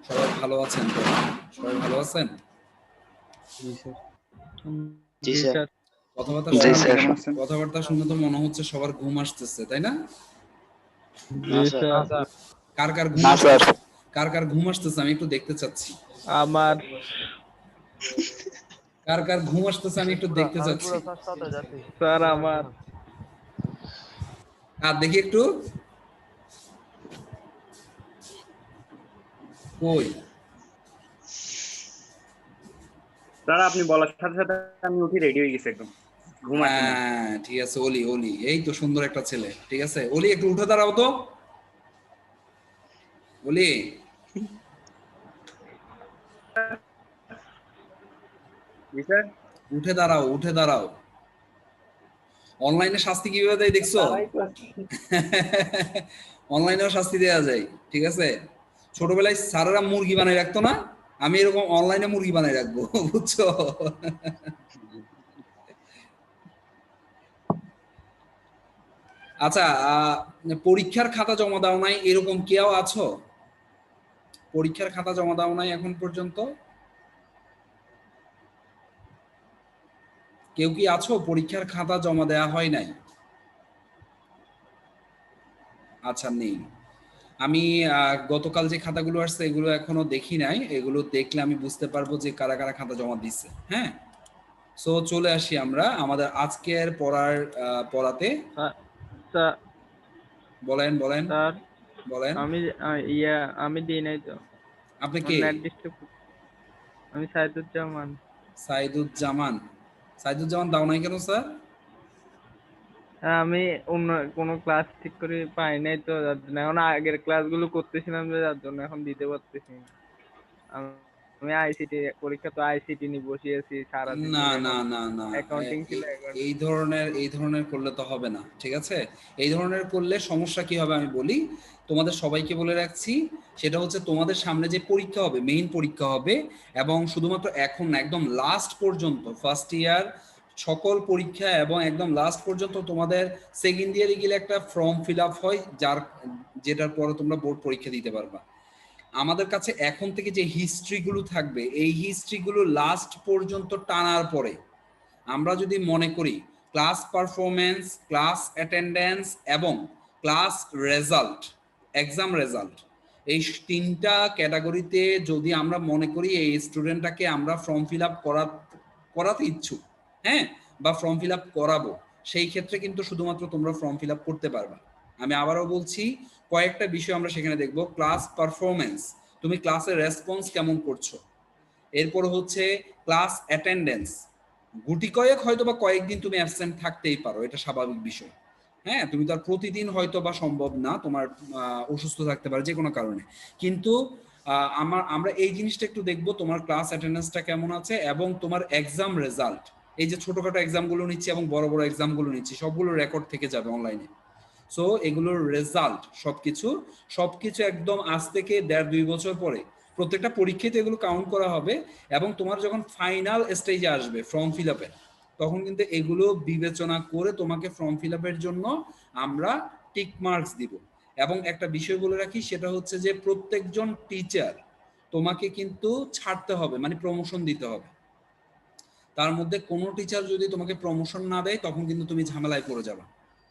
সবাই ভালো আছেন তো? সবাই ভালো আছেন? জি স্যার। জি স্যার। কথাবার্তা জি শুনে স্যার। কথাবার্তা শুনে তো মনে হচ্ছে সবার ঘুম আসতেছে, তাই না? না স্যার। কার কার ঘুম না স্যার। আসতেছে? কার কার ঘুম আসতেছে আমি একটু দেখতে চাচ্ছি। আমার কার কার ঘুম আসতেছে আমি একটু দেখতে চাচ্ছি। স্যার আমার আর দেখি একটু কই। স্যার আপনি বলার সাথে সাথে আমি উঠে রেডি হয়ে গেছি একদম। ঘুম আসে না। হ্যাঁ ঠিক আছে, অলি অলি এই তো সুন্দর একটা ছেলে। ঠিক আছে অলি, একটু উঠে দাঁড়াও তো। অলি জি স্যার। উঠে দাঁড়াও, উঠে দাঁড়াও। অনলাইনে শাস্তি কিভাবে দেয় দেখছো? তারাই তো অনলাইনেও শাস্তি দেওয়া যায়, ঠিক আছে। ছোটবেলায় স্যারেরা মুরগি বানাই রাখতো না, আমি এরকম অনলাইনে মুরগি বানাই রাখবো, বুঝছো? আচ্ছা, পরীক্ষার খাতা জমা দাও নাই এরকম কেউ আছো? পরীক্ষার খাতা জমা দাও নাই এখন পর্যন্ত? কেউ কি আছো পরীক্ষার খাতা জমা দেওয়া হয় নাই? আচ্ছা, নেই। আমি গতকাল যে খাতাগুলো আসছে এগুলো এখনো দেখি নাই, এগুলো দেখলে আমি বুঝতে পারবো যে কারা কারা খাতা জমা দিচ্ছে। হ্যাঁ, সো চলে আসি আমরা আমাদের আজকের পড়াতে। স্যার বলেন বলেন স্যার বলেন। আমি আমি দিই নাই তো। আপনি আমার কে? Net disturb. আমি সাইদুজ্জামান। সাইদুজ্জামান। সাইদুজ্জামান দাও নাই কেন স্যার? আমি অন্য কোনো ক্লাস ঠিক করে পাই নাই তো, যার জন্য এখন আগের ক্লাসগুলো করতেছিলাম যে, যার জন্য এখন দিতে পারতেছি না। আমি আইসিটি পরীক্ষা তো আইসিটি নিয়ে বসিয়েছি সারাদিন না ধরে। না এখন না না, অ্যাকাউন্টিং ছিল এই ধরনের করলে তো হবে না, ঠিক আছে। এই ধরনের করলে সমস্যা কি হবে আমি বলি, তোমাদের সবাইকে বলে রাখছি। সেটা হচ্ছে তোমাদের সামনে যে পরীক্ষা হবে, মেইন পরীক্ষা হবে, এবং শুধুমাত্র এখন না, একদম লাস্ট পর্যন্ত ফার্স্ট ইয়ার সকল পরীক্ষা এবং একদম লাস্ট পর্যন্ত তোমাদের সেকেন্ড ইয়ারে গেলে একটা ফর্ম ফিল আপ হয়, যেটার পরে তোমরা বোর্ড পরীক্ষা দিতে পারবা। আমাদের কাছে এখন থেকে যে হিস্ট্রিগুলো থাকবে, এই হিস্ট্রিগুলো লাস্ট পর্যন্ত টানার পরে আমরা যদি মনে করি ক্লাস পারফরমেন্স, ক্লাস অ্যাটেন্ডেন্স এবং ক্লাস রেজাল্ট, এক্সাম রেজাল্ট, এই তিনটা ক্যাটাগরিতে যদি আমরা মনে করি এই স্টুডেন্টটাকে আমরা ফর্ম ফিল আপ করাতে ইচ্ছুক, হ্যাঁ, বা ফর্ম ফিল আপ করাবো, সেই ক্ষেত্রে কিন্তু শুধুমাত্র তোমরা ফর্ম ফিল আপ করতে পারবা। আমি আবারও বলছি, কয়েকটা বিষয় আমরা সেখানে দেখব। ক্লাস পারফরমেন্স, তুমি ক্লাসের রেসপন্স কেমন করছো। এরপর হচ্ছে ক্লাস অ্যাটেন্ডেন্স, গুটি কয়েক হয়তো বা কয়েকদিন তুমি অ্যাবসেন্ট থাকতেই পারো, এটা স্বাভাবিক বিষয়। হ্যাঁ, তুমি তো আর প্রতিদিন হয়তো বা সম্ভব না, তোমার অসুস্থ থাকতে পারে যে কোনো কারণে। কিন্তু আমরা এই জিনিসটা একটু দেখবো, তোমার ক্লাস অ্যাটেন্ডেন্সটা কেমন আছে এবং তোমার এক্সাম রেজাল্ট। এই যে ছোটখাটো এক্সামগুলো নিচ্ছি এবং বড় বড় এক্সামগুলো নিচ্ছি, সবগুলো রেকর্ড থেকে যাবে অনলাইনে। সো এগুলোর রেজাল্ট সবকিছু সবকিছু একদম আজ থেকে 1.5-2 বছর পরে প্রত্যেকটা পরীক্ষাতে এগুলো কাউন্ট করা হবে। এবং তোমার যখন ফাইনাল স্টেজে আসবে ফর্ম ফিল আপের, তখন কিন্তু এগুলো বিবেচনা করে তোমাকে ফর্ম ফিল আপের জন্য আমরা টিক মার্কস দিব। এবং একটা বিষয় বলে রাখি, সেটা হচ্ছে যে প্রত্যেকজন টিচার তোমাকে কিন্তু ছাড়তে হবে, মানে প্রমোশন দিতে হবে। তার মধ্যে কোনো টিচার যদি তোমাকে প্রমোশন না দেয়, তখন কিন্তু তুমি ঝামেলায় পড়ে যাবে,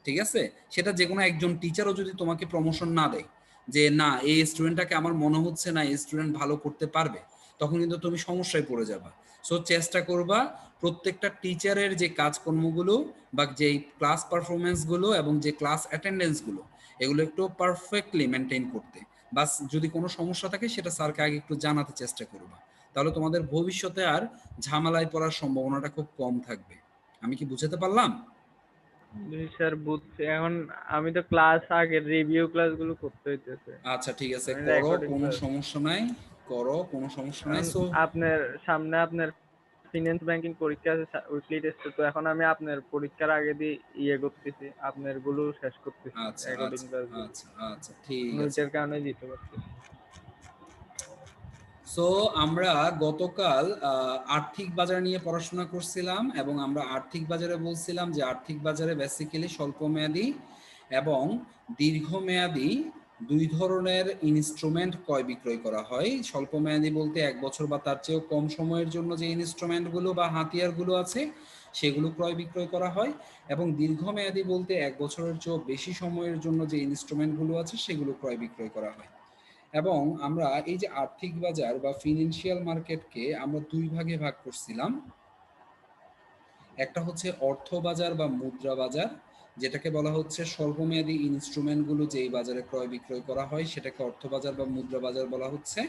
ঠিক আছে। সেটা যে কোনো একজন টিচারও যদি তোমাকে প্রমোশন না দেয়, যে না এই স্টুডেন্টটাকে আমার মনে হচ্ছে না এই স্টুডেন্ট ভালো করতে পারবে, তখন কিন্তু তুমি সমস্যায় পড়ে যাবা। সো চেষ্টা করবা প্রত্যেকটা টিচারের যে কাজকর্মগুলো বা যেই ক্লাস পারফরমেন্সগুলো এবং যে ক্লাস অ্যাটেন্ডেন্সগুলো, এগুলো একটু পারফেক্টলি মেনটেন করতে। বাস যদি কোনো সমস্যা থাকে সেটা স্যারকে আগে একটু জানাতে চেষ্টা করবা, তাহলে তোমাদের ভবিষ্যতে আর ঝামেলায় পড়ার সম্ভাবনাটা খুব কম থাকবে। আমি কি বুঝাতে পারলাম? জি স্যার বুঝছি। এখন আমি তো ক্লাস আগের রিভিউ ক্লাসগুলো করতে হইতেছে। আচ্ছা ঠিক আছে, মানে করো, রেকর্ডিং কোনো ক্লাস। সমস্যা নাই, করো, কোনো সমস্যা নাই। সো আপনার সামনে আপনার ফিনান্স ব্যাংকিং পরীক্ষা আছে, উইকলি টেস্টে। তো এখন আমি আপনার পরীক্ষার আগে দিয়ে করতেছি, আপনার গুলো শেষ করতেছি আচ্ছা রেকর্ডিং আচ্ছা ক্লাসগুলো। আচ্ছা আচ্ছা ঠিক আছে। ওইটার কারণে দিতে পারতেছি। সো আমরা গতকাল আর্থিক বাজার নিয়ে পড়াশোনা করছিলাম এবং আমরা আর্থিক বাজারে বলছিলাম যে আর্থিক বাজারে বেসিক্যালি স্বল্প মেয়াদী এবং দীর্ঘমেয়াদী দুই ধরনের ইনস্ট্রুমেন্ট ক্রয় বিক্রয় করা হয়। স্বল্পমেয়াদী বলতে 1 বছর বা তার চেয়েও কম সময়ের জন্য যে ইনস্ট্রুমেন্টগুলো বা হাতিয়ারগুলো আছে সেগুলো ক্রয় বিক্রয় করা হয়, এবং দীর্ঘমেয়াদী বলতে 1 বছরের চেয়েও বেশি সময়ের জন্য যে ইনস্ট্রুমেন্টগুলো আছে সেগুলো ক্রয় বিক্রয় করা হয়। এবং আমরা এই যে আর্থিক বাজার বা ফিনান্সিয়াল মার্কেটকে আমরা দুই ভাগে ভাগ করছিলাম। একটা হচ্ছে অর্থ বাজার বা মুদ্রা বাজার, যেটাকে বলা হচ্ছে স্বল্পমেয়াদী ইনস্ট্রুমেন্টগুলো যেই বাজারে ক্রয় বিক্রয় করা হয় সেটাকে অর্থ বাজার বা মুদ্রা বাজার বলা হচ্ছে।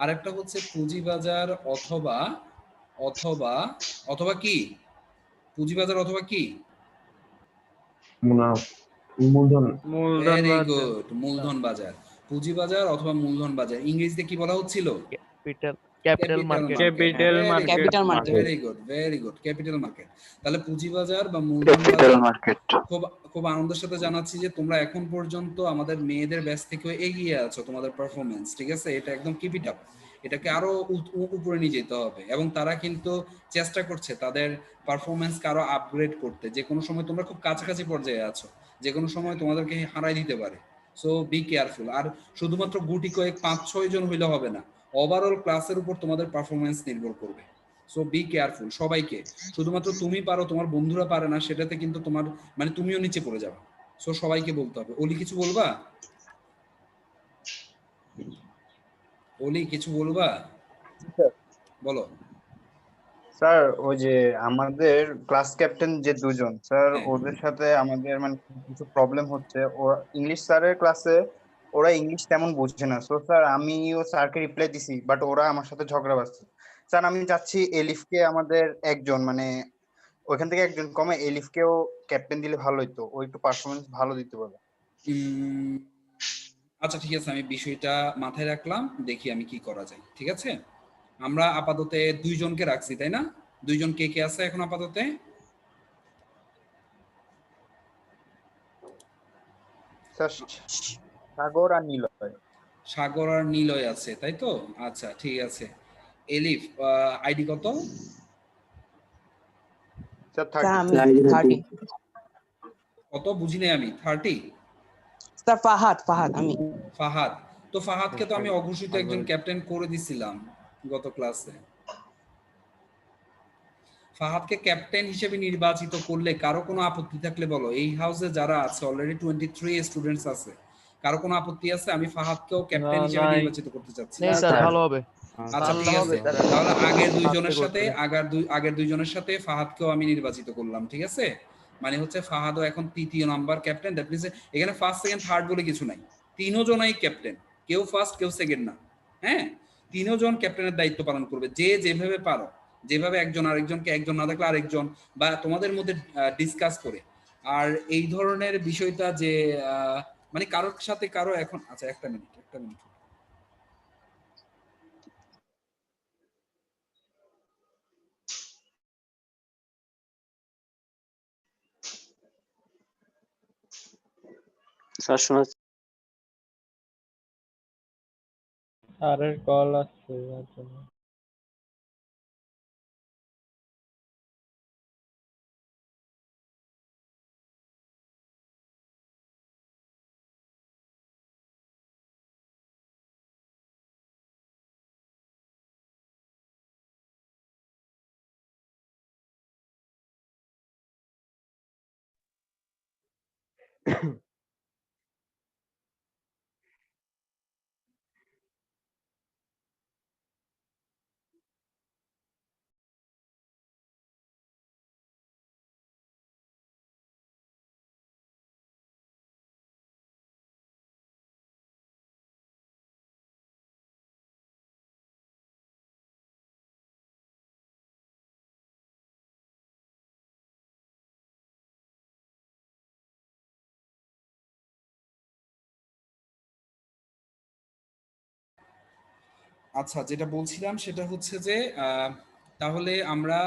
আরেকটা হচ্ছে পুঁজি বাজার অথবা অথবা অথবা কি পুঁজি বাজার অথবা কি মুনা মূলধন। মূলধন ভেরি বাজার। গুড, মূলধন বাজার। পুঁজি বাজার অথবা মূলধন বাজার, ইংরেজিতে কি বলা হচ্ছিল? Capital market. Capital market. Capital market. Very good, very good, capital market. তাহলে পুঁজিবাজার বা মূলধন ক্যাপিটাল বাজার। মার্কেট। খুব খুব আনন্দের সাথে জানাচ্ছি যে তোমরা এখন পর্যন্ত আমাদের মেয়েদের ব্যাচ থেকে এগিয়ে আছো, তোমাদের পারফরমেন্স ঠিক আছে, এটা একদম কিপ ইট আপ। এটাকে আরো উপরে নিয়ে যেতে হবে, এবং তারা কিন্তু চেষ্টা করছে তাদের পারফরমেন্সকে আরো আপগ্রেড করতে। যে কোনো সময় তোমরা খুব কাছাকাছি পর্যায়ে আছো, যে কোনো সময় তোমাদেরকে হারাই দিতে পারে। So be careful. আর শুধুমাত্র গুটি কয়েক 5-6 জন হইলে হবে না, ওভারঅল ক্লাসের উপর তোমাদের পারফরমেন্স নির্ভর করবে। সো বি কেয়ারফুল সবাইকে। শুধুমাত্র তুমি পারো, তোমার বন্ধুরা পারে না, সেটাতে কিন্তু তোমার মানে তুমিও নিচে পড়ে যাবে। সো সবাইকে বলতে হবে। অলি কিছু বলবা? অলি কিছু বলবা? বলো। স্যার ওই যে আমাদের ক্লাস ক্যাপ্টেন যে দুজন স্যার, হ্যাঁ। ওদের সাথে আমাদের মানে কিছু প্রবলেম হচ্ছে। ওরা ইংলিশ স্যারের ক্লাসে ওরা ইংলিশ তেমন বুঝছে না। সো স্যার আমিও স্যারকে রিপ্লাই দিছি, বাট ওরা আমার সাথে ঝগড়া বাঁধছে। স্যার আমি চাচ্ছি এলিফকে আমাদের একজন মানে ওইখান থেকে একজন কমে এলিফকেও ক্যাপ্টেন দিলে ভালো হইতো, ও একটু পারফরমেন্স ভালো দিতে পারে। আচ্ছা ঠিক আছে, আমি বিষয়টা মাথায় রাখলাম, দেখি আমি কি করা যায়। ঠিক আছে, আমরা আপাতত 2 জনকে রাখছি, তাই না? 2 জন কে কে আছে এখন আপাতত? স্যার সাগর আর নিলয়। সাগর আর নিলয় আছে, তাই তো? আচ্ছা ঠিক আছে। এলিফ আইডি কত? Sir sir 30। আমি 30। কত বুঝি নাই আমি। 30? স্যার ফাহাদ আমি। ফাহাদ। তো ফাহাদকে তো আমি অঘোষিত একজন ক্যাপ্টেন করে দিছিলাম গত ক্লাসে। ফাহাদকে ক্যাপ্টেন হিসেবে নির্বাচিত করলে কারো কোনো আপত্তি থাকলে বলো। এই হাউসে যারা আছে অলরেডি 23 স্টুডেন্টস আছে, কারো কোনো আপত্তি আছে? আমি ফাহাদকেও ক্যাপ্টেন হিসেবে নাই। নির্বাচিত করতে চাচ্ছি। নেই স্যার, ভালো হবে। আচ্ছা ঠিক আছে, তাহলে আগের দুইজনের সাথে ফাহাদকেও আমি নির্বাচিত করলাম। ঠিক আছে, মানে হচ্ছে ফাহাদও এখন 3য় নাম্বার ক্যাপ্টেন। দ্যাট মিনস এখানে ফার্স্ট সেকেন্ড থার্ড বলে কিছু নাই, 3 জনাই ক্যাপ্টেন, কেউ ফার্স্ট কেউ সেকেন্ড না। হ্যাঁ, 3 জন ক্যাপ্টেনের দায়িত্ব পালন করবে, যে যেভাবে পারো, যেভাবে একজন আরেকজনকে, একজন না থাকলে আরেকজন, বা তোমাদের মধ্যে ডিসকাস করে। আর এই ধরনের বিষয়টা যে মানে কারোর সাথে কারো এখন, আচ্ছা একটা মিনিট। স্যার শোনা স্যারের কল আসছে যার জন্য। আচ্ছা, যেটা বলছিলাম সেটা হচ্ছে যে তাহলে আমরা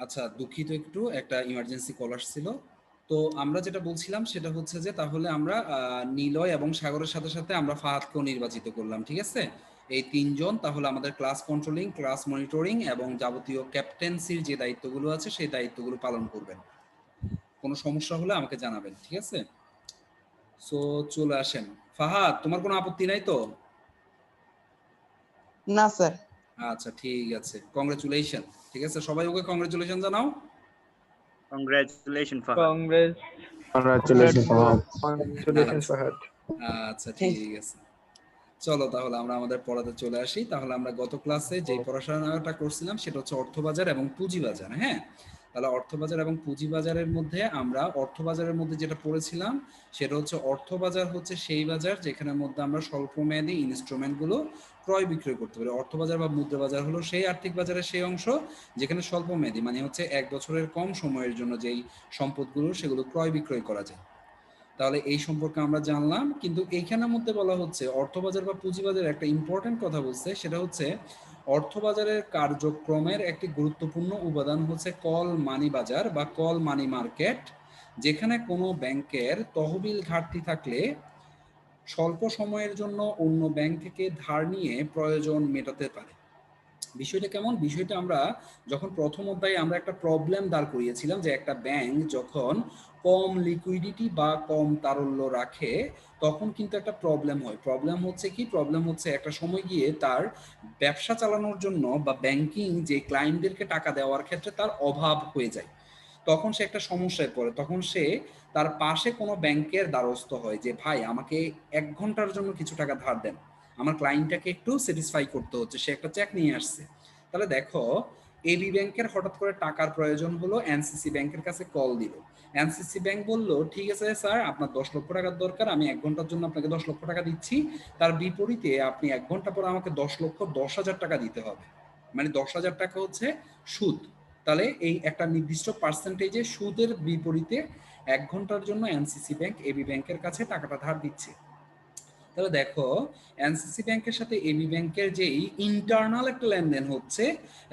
আচ্ছা, দুঃখিত, একটু একটা ইমার্জেন্সি কল আসছিল। তো আমরা যেটা বলছিলাম সেটা হচ্ছে যে তাহলে আমরা নিলয় এবং সাগরের সাথে সাথে আমরা ফাহাদকেও নির্বাচিত করলাম, ঠিক আছে? এই তিনজন তাহলে আমাদের ক্লাস কন্ট্রোলিং, ক্লাস মনিটরিং এবং যাবতীয় ক্যাপ্টেন্সির যে দায়িত্বগুলো আছে সেই দায়িত্বগুলো পালন করবেন। কোনো সমস্যা হলে আমাকে জানাবেন, ঠিক আছে? সো চলে আসেন। ফাহাদ, তোমার কোনো আপত্তি নাই তো? না স্যার। আচ্ছা, ঠিক আছে, কংগ্রেচুলেশন। ঠিক আছে, সবাই ওকে কংগ্রেচুলেশন জানাও। Congratulation Fahad. Congress. Congratulations, Fahad. আচ্ছা, ঠিক আছে। চলো তাহলে আমরা আমাদের পড়াতে চলে আসি। তাহলে আমরা গত ক্লাসে যে পড়াশোনাটা করছিলাম সেটা হচ্ছে অর্থবাজার এবং পুঁজিবাজার। হ্যাঁ, তাহলে অর্থবাজার এবং পুঁজিবাজারের মধ্যে আমরা অর্থবাজারের মধ্যে যেটা পড়েছিলাম সেটা হচ্ছে অর্থবাজার হচ্ছে সেই বাজার যেখানের মধ্যে আমরা স্বল্পমেয়াদী ইনস্ট্রুমেন্টগুলো ক্রয় বিক্রয় করতে পারি। অর্থবাজার বা মুদ্রা বাজার হলো সেই আর্থিক বাজারের সেই অংশ যেখানে স্বল্পমেয়াদী মানে হচ্ছে 1 বছরের কম সময়ের জন্য যেই সম্পদগুলো সেগুলো ক্রয় বিক্রয় করা যায়। তাহলে এই সম্পর্কে আমরা জানলাম, কিন্তু এইখানের মধ্যে বলা হচ্ছে অর্থবাজার বা পুঁজিবাজারের একটা ইম্পর্টেন্ট কথা বলছে, সেটা হচ্ছে অর্থবাজারের কার্যক্রমের একটি গুরুত্বপূর্ণ উপাদান হচ্ছে কল মানি বাজার বা কল মানি মার্কেট, যেখানে কোনো ব্যাংকের তহবিল ঘাটতি থাকলে স্বল্প সময়ের জন্য অন্য ব্যাংক থেকে ধার নিয়ে প্রয়োজন মেটাতে পারে। বিষয়টা কেমন? বিষয়টা আমরা যখন প্রথম অধ্যায়ে আমরা একটা প্রবলেম দাঁড় করিয়েছিলাম যে একটা ব্যাংক যখন কম লিকুইডিটি বা কম তারল্য রাখে তখন কিন্তু একটা প্রবলেম হয়। প্রবলেম হচ্ছে কি? প্রবলেম হচ্ছে একটা সময় গিয়ে তার ব্যবসা চালানোর জন্য বা ব্যাংকিং যে ক্লায়েন্টদেরকে টাকা দেওয়ার ক্ষেত্রে তার অভাব হয়ে যায়। তখন সে একটা সমস্যায় পড়ে। তখন সে তার পাশে কোনো ব্যাংকের দ্বারস্থ হয় যে ভাই আমাকে 1 ঘন্টার জন্য কিছু টাকা ধার দেন, আমার ক্লায়েন্টটাকে একটু স্যাটিসফাই করতে হচ্ছে, সে একটা চেক নিয়ে আসছে। তাহলে দেখো, এবি ব্যাংকের হঠাৎ করে টাকার প্রয়োজন হলো, এনসিসি ব্যাংকের কাছে কল দিল। এনসিসি ব্যাংক বলল ঠিক আছে স্যার, আপনার 10 লক্ষ টাকার দরকার, আমি 1 ঘন্টার জন্য আপনাকে 10 লক্ষ টাকা দিচ্ছি, তার বিপরীতে আপনি 1 ঘন্টা পর আমাকে 10,10,000 টাকা দিতে হবে। মানে 10,000 টাকা হচ্ছে সুদ। তাহলে এই একটা নির্দিষ্ট পার্সেন্টেজে সুদের বিপরীতে 1 ঘন্টার জন্য এনসিসি ব্যাংক এবি ব্যাংকের কাছে টাকাটা ধার দিচ্ছে। তাহলে দেখো, এনসিসি ব্যাংকের সাথে এবি ব্যাংকের যেই ইন্টারনাল একটা লেনদেন হচ্ছে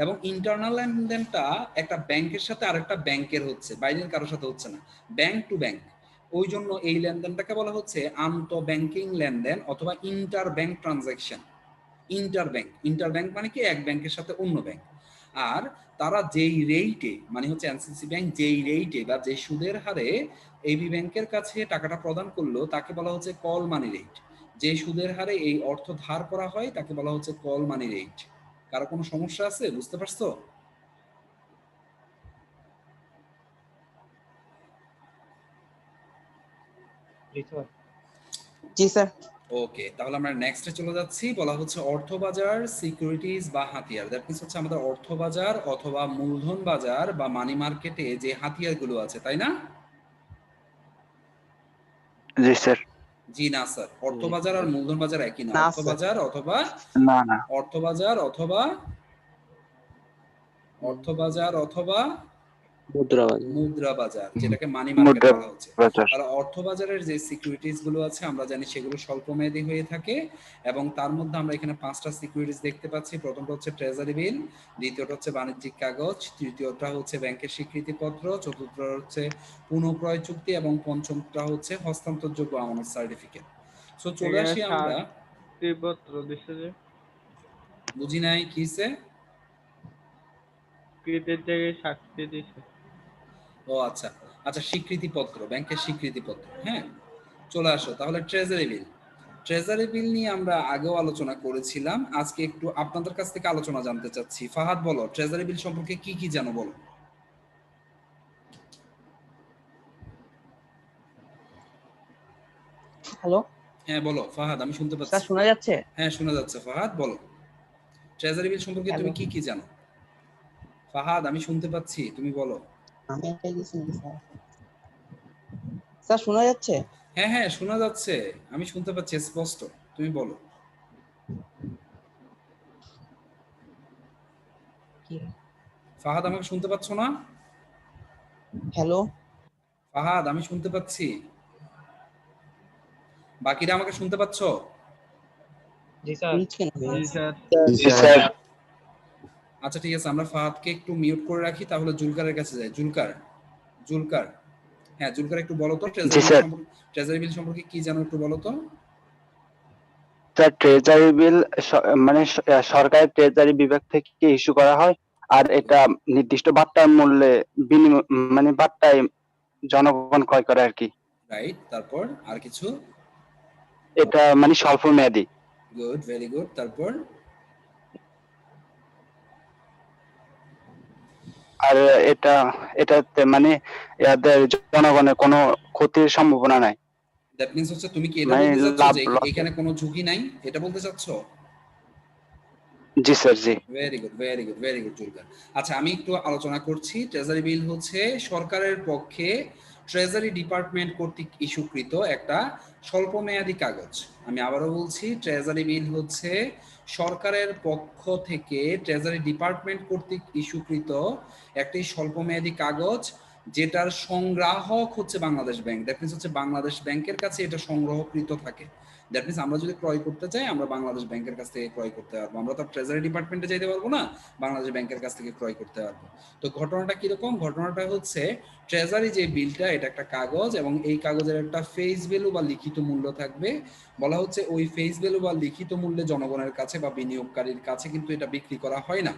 এবং ইন্টারনাল লেনদেনটা একটা ব্যাংকের সাথে আরেকটা ব্যাংকের হচ্ছে, বাইরের কারোর সাথে হচ্ছে না, ব্যাংক টু ব্যাংক। ওই জন্য এই লেনদেনটাকে বলা হচ্ছে আন্তঃ ব্যাংকিং লেনদেন অথবা inter bank transaction. Inter bank মানে কি? এক ব্যাংকের সাথে অন্য ব্যাংক। আর তারা যেই রেটে, মানে হচ্ছে এনসিসি ব্যাংক যেই রেটে বা যে সুদের হারে এবি ব্যাংকের কাছে টাকাটা প্রদান করলো তাকে বলা হচ্ছে কল মানি রেট। যে সুদের হারে এই অর্থ ধার করা হয় তাকে বলা হচ্ছে কল মানি রেট। কারো কোনো সমস্যা আছে? বুঝতে পারছো? জি স্যার। ওকে, তাহলে আমরা নেক্সটে চলে যাচ্ছি। বলা হচ্ছে অর্থবাজার, সিকিউরিটিজ বা হাতিয়ার। দ্যাট মিন্স হচ্ছে আমাদের অর্থবাজার অথবা মূলধন বাজার বা মানি মার্কেটে যে হাতিয়ারগুলো আছে, তাই না? জি স্যার। জি না স্যার, অর্থবাজার আর মূলধন বাজার একই না। না, স্যার। অর্থবাজার অথবা অর্থবাজার অথবা অর্থবাজার অথবা মুদ্রা বাজার, যেটাকে মানি মার্কেট মুদ্রা বলা হচ্ছে। বাজার। আর অর্থবাজারের যে সিকিউরিটিজ গুলো আছে আমরা জানি সেগুলো স্বল্পমেয়াদী হয়ে থাকে এবং তার মধ্যে আমরা এখানে 5টা সিকিউরিটিজ দেখতে পাচ্ছি। প্রথমটা হচ্ছে ট্রেজারি বিল, দ্বিতীয়টা হচ্ছে বাণিজ্যিক কাগজ, তৃতীয়টা হচ্ছে ব্যাংকের স্বীকৃতিপত্র, চতুর্থটা হচ্ছে পুনঃক্রয় চুক্তি এবং পঞ্চমটা হচ্ছে হস্তান্তরযোগ্য আমানত সার্টিফিকেট। সো চলে আসি আমরা। স্বীকৃতিপত্র দিছে যে, বুঝি নাই কিসে? স্বীকৃতির জায়গায় সাক্ষী দিছে। ও আচ্ছা আচ্ছা, স্বীকৃতিপত্র, ব্যাংকের স্বীকৃতিপত্র। হ্যাঁ, চলে আসো তাহলে ট্রেজারি বিল। ট্রেজারি বিল নিয়ে আমরা আগেও আলোচনা করেছিলাম, আজকে একটু আপনাদের কাছ থেকে আলোচনা জানতে চাচ্ছি। ফাহাদ বলো, ট্রেজারি বিল সম্পর্কে কি কি জানো বলো। হ্যালো হ্যাঁ বলো ফাহাদ, আমি শুনতে স্যার, পাচ্ছি। শোনা যাচ্ছে? হ্যাঁ শোনা যাচ্ছে। ফাহাদ বলো, ট্রেজারি বিল সম্পর্কে তুমি হ্যালো। কি কি জানো? ফাহাদ, আমি শুনতে পাচ্ছি, তুমি বলো। আমি একাই গেছি নাকি স্যার? স্যার শোনা যাচ্ছে? হ্যাঁ হ্যাঁ শোনা যাচ্ছে, আমি শুনতে পাচ্ছি স্পষ্ট, তুমি বলো। কি? ফাহাদ, আমাকে শুনতে পাচ্ছ না? হ্যালো। ফাহাদ, আমি শুনতে পাচ্ছি, বাকিরা আমাকে শুনতে পাচ্ছ? জি স্যার। জি স্যার। জি স্যার। আচ্ছা ঠিক আছে, আমরা ফাহাদকে একটু মিউট করে রাখি, তাহলে জুলকারের কাছে যাই। জুলকার, হ্যাঁ জুলকার, একটু বলো তো জি স্যার। ট্রেজারি বিল সম্পর্কে কি জানো একটু বলো তো। স্যার ট্রেজারি বিল মানে সরকারের ট্রেজারি বিভাগ থেকে ইস্যু করা হয়, আর এটা নির্দিষ্ট বার্তার মূল্যে বিনিময়, মানে বার্তায় জনগণ ক্রয় করে আর কি। রাইট, তারপর আর কিছু? এটা মানে স্বল্প মেয়াদি। গুড, ভেরি গুড, তারপর? আর এটাতে মানে এদের জনগণের কোনো ক্ষতির সম্ভাবনা নাই, দ্যাট মিন্স হচ্ছে তুমি কি এটা মানে বলতে চাচ্ছ লাভ যে লস। এখানে কোনো ঝুঁকি নাই, এটা বলতে চাচ্ছ? জি স্যার, জি। Very good, very good, very good Zulkar. আচ্ছা আমি একটু আলোচনা করছি। ট্রেজারি বিল হচ্ছে সরকারের পক্ষে ট্রেজারি ডিপার্টমেন্ট কর্তৃক ইস্যুকৃত একটা স্বল্পমেয়াদী কাগজ। আমি আবারও বলছি, ট্রেজারি বিল হচ্ছে সরকারের পক্ষ থেকে ট্রেজারি ডিপার্টমেন্ট কর্তৃক ইস্যুকৃত একটি স্বল্পমেয়াদী কাগজ, যেটার সংগ্রাহক হচ্ছে বাংলাদেশ ব্যাংক। দ্যাট মিন্স হচ্ছে বাংলাদেশ ব্যাংকের কাছে এটা সংগ্রহকৃত থাকে। দ্যাট মিন্স আমরা যদি ক্রয় করতে চাই, আমরা বাংলাদেশ ব্যাংকের কাছ থেকে ক্রয় করতে পারবো। আমরা তো ট্রেজারি ডিপার্টমেন্টে যেতে পারবো না, বাংলাদেশ ব্যাংকের কাছ থেকে ক্রয় করতে পারবো। তো ঘটনাটা কিরকম? ঘটনাটা হচ্ছে ট্রেজারি যে বিলটা, এটা একটা কাগজ, এবং এই কাগজের একটা ফেস ভ্যালু বা লিখিত মূল্য থাকবে। বলা হচ্ছে ওই ফেস ভ্যালু বা লিখিত মূল্যে জনগণের কাছে বা বিনিয়োগকারীর কাছে কিন্তু এটা বিক্রি করা হয় না,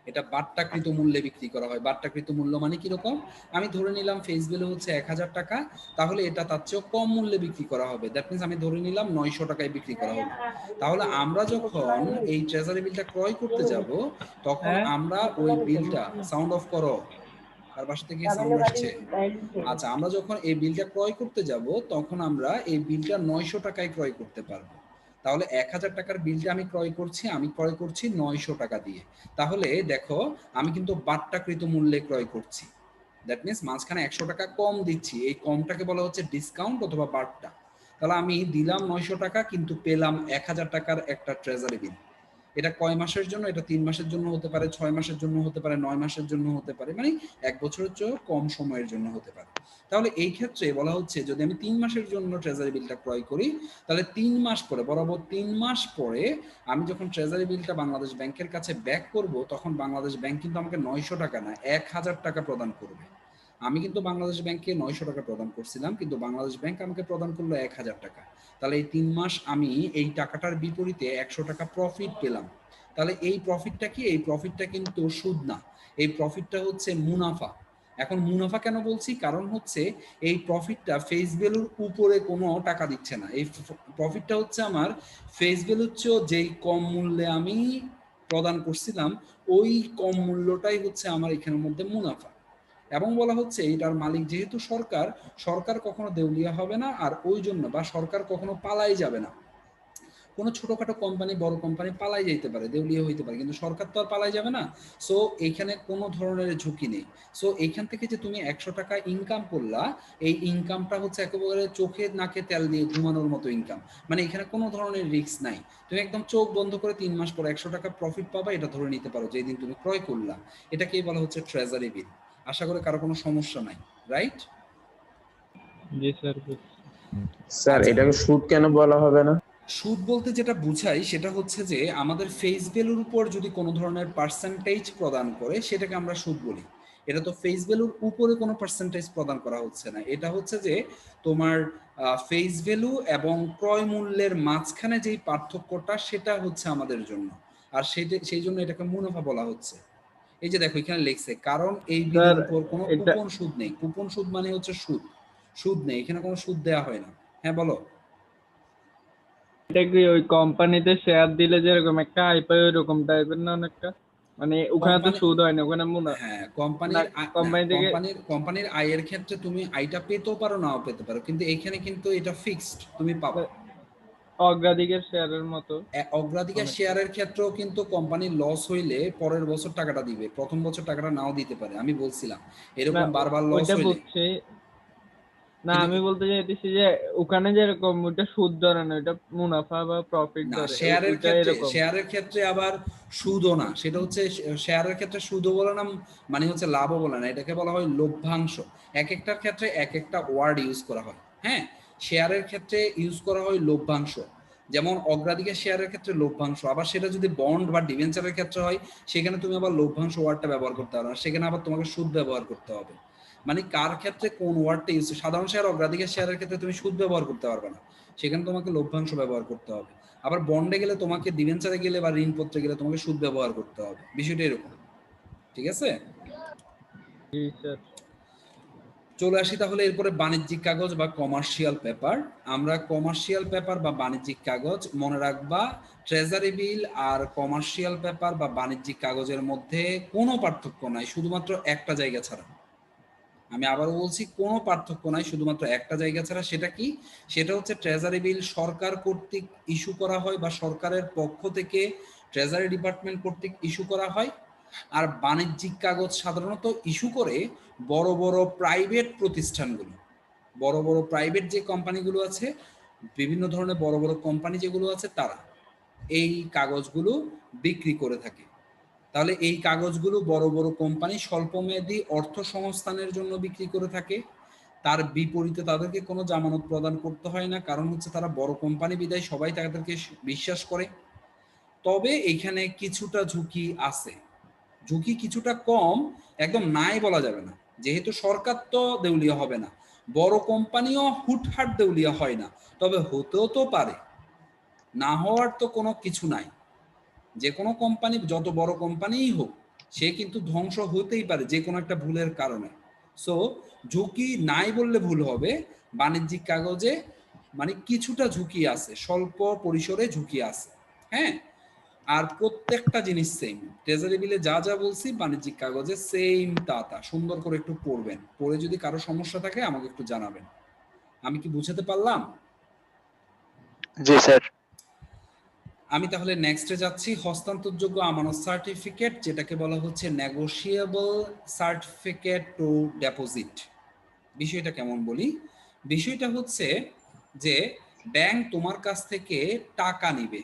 এটা বাট্টাকৃত মূল্যে বিক্রি করা হয়। বাট্টাকৃত মূল্য মানে কিরকম? আমি ধরে নিলাম ফেস ভ্যালু হচ্ছে 1000 টাকা, তাহলে এটা তার চেয়েও কম মূল্যে বিক্রি করা হবে। দ্যাট মিন্স আমি ধরে নিলাম 900 টাকায় বিক্রি করা হবে। তাহলে আমরা যখন এই ট্রেজারি বিলটা ক্রয় করতে যাব, তখন আমরা ওই বিলটা, সাউন্ড অফ করো, তার পাশে থেকে সাউন্ড আসছে। আচ্ছা, আমরা যখন এই বিলটা ক্রয় করতে যাব, তখন আমরা এই বিলটা 900 টাকায় ক্রয় করতে পারবো। তাহলে 1000 টাকার বিলটা আমি ক্রয় করছি 900 টাকা দিয়ে। তাহলে দেখো, আমি কিন্তু বাট্টাকৃত মূল্যে ক্রয় করছি। দ্যাট মিন্স মাঝখানে 100 টাকা কম দিচ্ছি, এই কমটাকে বলা হচ্ছে ডিসকাউন্ট অথবা বাট্টা। তাহলে আমি দিলাম 900 টাকা, কিন্তু পেলাম 1000 টাকার একটা ট্রেজারি বিল। এটা কয় মাসের জন্য? এটা 3 মাসের জন্য হতে পারে, 6 মাসের জন্য হতে পারে, 9 মাসের জন্য হতে পারে, মানে 1 বছরের চেয়েও কম সময়ের জন্য হতে পারে। তাহলে এই ক্ষেত্রে বলা হচ্ছে, যদি আমি 3 মাসের জন্য ট্রেজারি বিলটা ক্রয় করি, তাহলে 3 মাস পরে, বরাবর 3 মাস পরে আমি যখন ট্রেজারি বিলটা বাংলাদেশ ব্যাংকের কাছে ব্যাক করব, তখন বাংলাদেশ ব্যাংক কিন্তু আমাকে 900 টাকা না 1000 টাকা প্রদান করবে। আমি কিন্তু বাংলাদেশ ব্যাংকে 900 টাকা প্রদান করছিলাম, কিন্তু বাংলাদেশ ব্যাংক আমাকে প্রদান করলো 1000 টাকা। তাহলে এই 3 মাস আমি এই টাকাটার বিপরীতে 100 টাকা প্রফিট পেলাম। তাহলে এই প্রফিটটা কি? এই প্রফিটটা কিন্তু সুদ না, এই প্রফিটটা হচ্ছে মুনাফা। এখন মুনাফা কেন বলছি? কারণ হচ্ছে এই প্রফিটটা ফেস ভ্যালুর উপরে কোনো টাকা দিচ্ছে না। এই প্রফিটটা হচ্ছে আমার ফেস ভ্যালুর চেয়েও যেই কম মূল্যে আমি প্রদান করছিলাম, ওই কম মূল্যটাই হচ্ছে আমার এখানের মধ্যে মুনাফা। এবং বলা হচ্ছে এটার মালিক যেহেতু সরকার, সরকার কখনো দেউলিয়া হবে না, আর ওই জন্য বা সরকার কখনো পালাই যাবে না। কোনো ছোটখাটো কোম্পানি, বড় কোম্পানি পালাই যাইতে পারে, দেউলিয়া হইতে পারে, কিন্তু সরকার তো আর পালাই যাবে না। সো এখানে কোনো ধরনের ঝুঁকি নেই। সো এইখান থেকে যে তুমি 100 টাকা ইনকাম করলা, এই ইনকামটা হচ্ছে একেবারে চোখে নাকে তেল দিয়ে ঘুমানোর মতো ইনকাম। মানে এখানে কোনো ধরনের রিস্ক নাই। তুমি একদম চোখ বন্ধ করে 3 মাস পর 100 টাকা প্রফিট পাবা, এটা ধরে নিতে পারো যেদিন তুমি ক্রয় করলা। এটাকেই বলা হচ্ছে ট্রেজারি বিল। আশা করি কারো কোনো সমস্যা নাই, রাইট? জি স্যার। স্যার এটাকে সুদ কেন বলা হবে না? সুদ বলতে যেটা বুঝাই, সেটা হচ্ছে যে আমাদের ফেস ভ্যালুর উপর যদি কোনো ধরনের পার্সেন্টেজ প্রদান করে, সেটাকে আমরা সুদ বলি। এটা তো ফেস ভ্যালুর উপরে কোনো পার্সেন্টেজ প্রদান করা হচ্ছে না, এটা হচ্ছে যে তোমার ফেস ভ্যালু এবং ক্রয় মূল্যের মাঝখানে যেই পার্থক্যটা, সেটা হচ্ছে আমাদের জন্য। আর সেই জন্য এটাকে মুনাফা বলা হচ্ছে। এই যে দেখো এখানে লিখছে, কারণ এই বিলের উপর কোনো এটা কুপন সুদ নেই। কুপন সুদ মানে হচ্ছে সুদ, সুদ নেই, এখানে কোনো সুদ দেওয়া হয় না। হ্যাঁ বলো। এটা কি ওই কোম্পানিতে শেয়ার দিলে যেরকম একটা আয় পায়, ওইরকম টাইপের না অনেকটা? মানে ওখানে তো সুদ হয় না, ওখানে হ্যাঁ, না কোম্পানি থেকে কোম্পানির আয়ের ক্ষেত্রে তুমি আয়টা পেতেও পারো, নাও পেতে পারো, কিন্তু এখানে কিন্তু এটা ফিক্সড, তুমি পাবা। অগ্রাধিকার শেয়ারের মতো। অগ্রাধিকার শেয়ারের ক্ষেত্রেও কিন্তু কোম্পানির লস হইলে পরের বছর টাকাটা দিবে, প্রথম বছর টাকাটা নাও দিতে পারে। আমি বলছিলাম না এরকম বারবার লস ওইটা হইলে। বুঝছি না, কিন্তু আমি বলতে চাইতেছি যে ওখানে যেরকম ওইটা সুদ ধরে না, ওইটা মুনাফা বা প্রফিট না, ধরে, ওইটা এরকম। শেয়ারের ক্ষেত্রে আবার সুদও না, সেটা হচ্ছে শেয়ারের ক্ষেত্রে সুদও বলে না, মানে হচ্ছে লাভও বলে না, এটাকে বলা হয় লভ্যাংশ। এক একটার ক্ষেত্রে এক একটা ওয়ার্ড ইউজ করা হয়। হ্যাঁ, শেয়ারের ক্ষেত্রে ইউজ করা হয় লভ্যাংশ, যেমন অগ্রাধিকার শেয়ারের ক্ষেত্রে লভ্যাংশ, আবার সেটা যদি বন্ড বা ডিবেঞ্চারের ক্ষেত্রে হয় সেখানে তুমি আবার লভ্যাংশ ওয়ার্ডটা ব্যবহার করতে পারো না, সেখানে আবার তোমাকে সুদ ব্যবহার করতে হবে। মানে কার ক্ষেত্রে কোন ওয়ার্ডটা ইউজ, সাধারণ শেয়ার অগ্রাধিকার শেয়ারের ক্ষেত্রে তুমি সুদ ব্যবহার করতে পারবে না, সেখানে তোমাকে লভ্যাংশ ব্যবহার করতে হবে। আবার বন্ডে গেলে তোমাকে, ডিবেঞ্চারে গেলে বা ঋণপত্রে গেলে তোমাকে সুদ ব্যবহার করতে হবে। বিষয়টা এরকম, ঠিক আছে? জি স্যার। চলে আসি তাহলে এরপরে বাণিজ্যিক কাগজ বা কমার্শিয়াল পেপার। আমরা কমার্শিয়াল পেপার বা বাণিজ্যিক কাগজ, মনে রাখবা ট্রেজারি বিল আর কমার্শিয়াল পেপার বা বাণিজ্যিক কাগজের মধ্যে কোনো পার্থক্য নাই, শুধুমাত্র একটা জায়গা ছাড়া। আমি আবারও বলছি, কোনো পার্থক্য নাই, শুধুমাত্র একটা জায়গা ছাড়া। সেটা কি? সেটা হচ্ছে ট্রেজারি বিল সরকার কর্তৃক ইস্যু করা হয় বা সরকারের পক্ষ থেকে ট্রেজারি ডিপার্টমেন্ট কর্তৃক ইস্যু করা হয়। আর বাণিজ্যিক কাগজ সাধারণত ইস্যু করে বড় বড় প্রাইভেট প্রতিষ্ঠানগুলো, বড় বড় প্রাইভেট যে কোম্পানিগুলো আছে, বিভিন্ন ধরনের বড় বড় কোম্পানি যেগুলো আছে, তারা এই কাগজগুলো বিক্রি করে থাকে। তাহলে এই কাগজগুলো বড় বড় কোম্পানি স্বল্পমেয়াদী অর্থ সংস্থানের জন্য বিক্রি করে থাকে। তার বিপরীতে তাদেরকে কোনো জামানত প্রদান করতে হয় না, কারণ হচ্ছে তারা বড় কোম্পানি বিদায় সবাই তাদেরকে বিশ্বাস করে। তবে এখানে কিছুটা ঝুঁকি আছে, ঝুঁকি কিছুটা কম, একদম নাই বলা যাবে না, যেহেতু সরকার তো দেউলিয়া হবে না, বড় কোম্পানিও হুটহাট দেউলিয়া হয় না, তবে হতেও তো পারে, না হওয়ার তো কোনো কিছু নাই। যে কোনো কোম্পানি, যত বড় কোম্পানিই হোক, সে কিন্তু ধ্বংস হতেই পারে যে কোনো একটা ভুলের কারণে। সো ঝুঁকি নাই বললে ভুল হবে, বাণিজ্যিক কাগজে মানে কিছুটা ঝুঁকি আছে, স্বল্প পরিসরে ঝুঁকি আছে। হ্যাঁ, আর প্রত্যেকটা জিনিস সেম, ট্রেজারি বিলে যা যা বলছি বাণিজ্যিক কাগজে সেম তা সুন্দর করে একটু পড়বেন, পড়ে যদি কারো সমস্যা থাকে আমাকে একটু জানাবেন। আমি কি বুঝাতে পারলাম? জি স্যার। আমি তাহলে নেক্সটে যাচ্ছি, হস্তান্তরযোগ্য আমানত সার্টিফিকেট, যেটাকে বলা হচ্ছে নেগোশিয়েবল সার্টিফিকেট টু ডিপোজিট। বিষয়টা কেমন বলি? বিষয়টা হচ্ছে যে ব্যাংক তোমার কাছ থেকে টাকা নিবে।